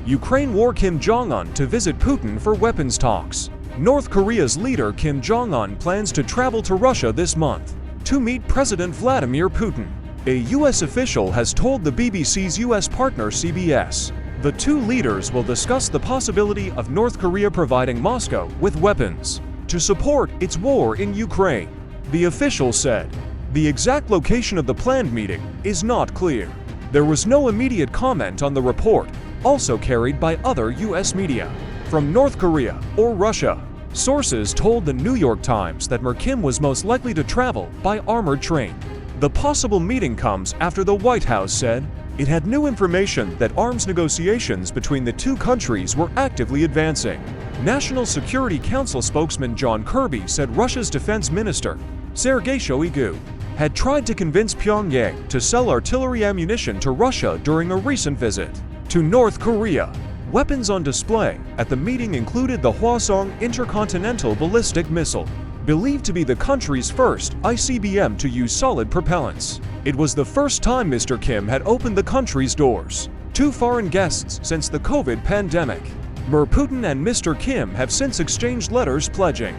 Ukraine war Kim Jong-un to visit Putin for weapons talks. North Korea's leader Kim Jong-un plans to travel to Russia this month to meet President Vladimir Putin. A U.S. official has told the BBC's U.S. partner CBS. The two leaders will discuss the possibility of North Korea providing Moscow with weapons to support its war in Ukraine, the official said. The exact location of the planned meeting is not clear. There was no immediate comment on the report, also carried by other U.S. media, from North Korea or Russia. Sources told the New York Times that Kim was most likely to travel by armored train. The possible meeting comes after the White House said it had new information that arms negotiations between the two countries were actively advancing. National Security Council spokesman John Kirby said Russia's defense minister, Sergei Shoigu, had tried to convince Pyongyang to sell artillery ammunition to Russia during a recent visit to North Korea. Weapons on display at the meeting included the Hwasong intercontinental ballistic missile, believed to be the country's first ICBM to use solid propellants. It was the first time Mr. Kim had opened the country's doors to foreign guests since the COVID pandemic. Putin and Mr. Kim have since exchanged letters pledging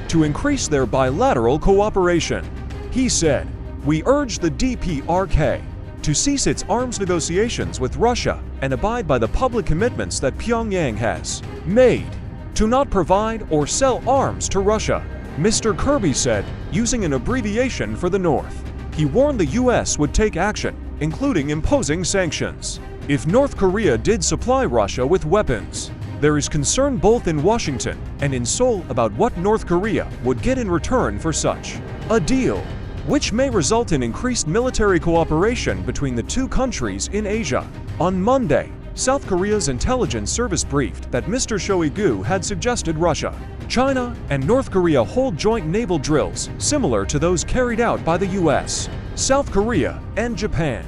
to increase their bilateral cooperation. He said, "We urge the DPRK to cease its arms negotiations with Russia and abide by the public commitments that Pyongyang has made to not provide or sell arms to Russia," Mr. Kirby said, using an abbreviation for the North. He warned the U.S. would take action, including imposing sanctions, if North Korea did supply Russia with weapons. There is concern both in Washington and in Seoul about what North Korea would get in return for such a deal, which may result in increased military cooperation between the two countries in Asia. On Monday, South Korea's intelligence service briefed that Mr. Shoigu had suggested Russia, China, and North Korea hold joint naval drills similar to those carried out by the US, South Korea, and Japan.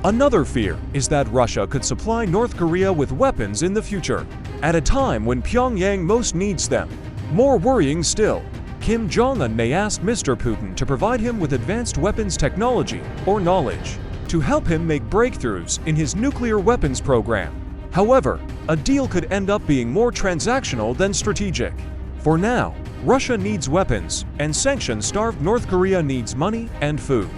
Another fear is that Russia could supply North Korea with weapons in the future, at a time when Pyongyang most needs them. More worrying still, Kim Jong-un may ask Mr. Putin to provide him with advanced weapons technology or knowledge to help him make breakthroughs in his nuclear weapons program. However, a deal could end up being more transactional than strategic. For now, Russia needs weapons, and sanction-starved North Korea needs money and food.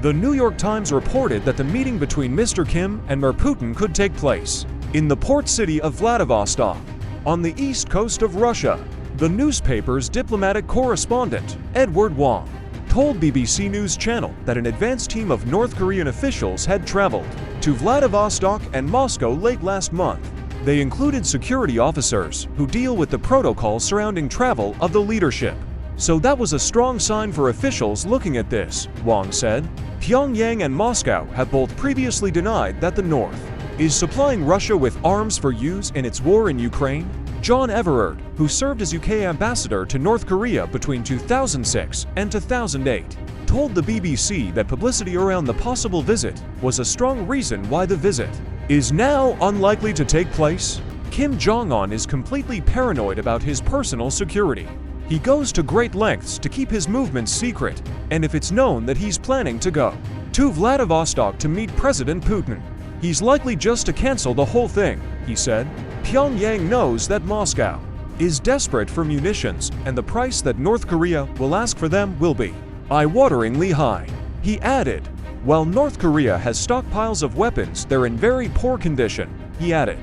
The New York Times reported that the meeting between Mr. Kim and Putin could take place in the port city of Vladivostok, on the east coast of Russia. The newspaper's diplomatic correspondent, Edward Wong, told BBC News Channel that an advance team of North Korean officials had traveled to Vladivostok and Moscow late last month. They included security officers who deal with the protocol surrounding travel of the leadership. So that was a strong sign for officials looking at this, Wong said. Pyongyang and Moscow have both previously denied that the North is supplying Russia with arms for use in its war in Ukraine. John Everard, who served as UK ambassador to North Korea between 2006 and 2008, told the BBC that publicity around the possible visit was a strong reason why the visit is now unlikely to take place. Kim Jong-un is completely paranoid about his personal security. He goes to great lengths to keep his movements secret, and if it's known that he's planning to go to Vladivostok to meet President Putin, he's likely just to cancel the whole thing, he said. Pyongyang knows that Moscow is desperate for munitions, and the price that North Korea will ask for them will be eye-wateringly high. He added, while North Korea has stockpiles of weapons, they're in very poor condition, he added.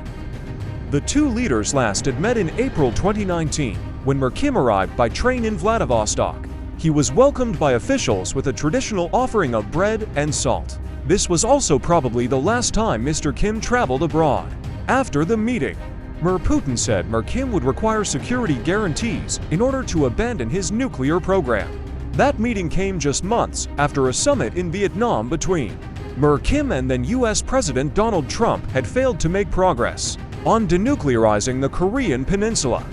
The two leaders last had met in April 2019, when Kim arrived by train in Vladivostok. He was welcomed by officials with a traditional offering of bread and salt. This was also probably the last time Mr. Kim traveled abroad. After the meeting, Putin said Kim would require security guarantees in order to abandon his nuclear program. That meeting came just months after a summit in Vietnam between Kim and then US President Donald Trump had failed to make progress on denuclearizing the Korean peninsula.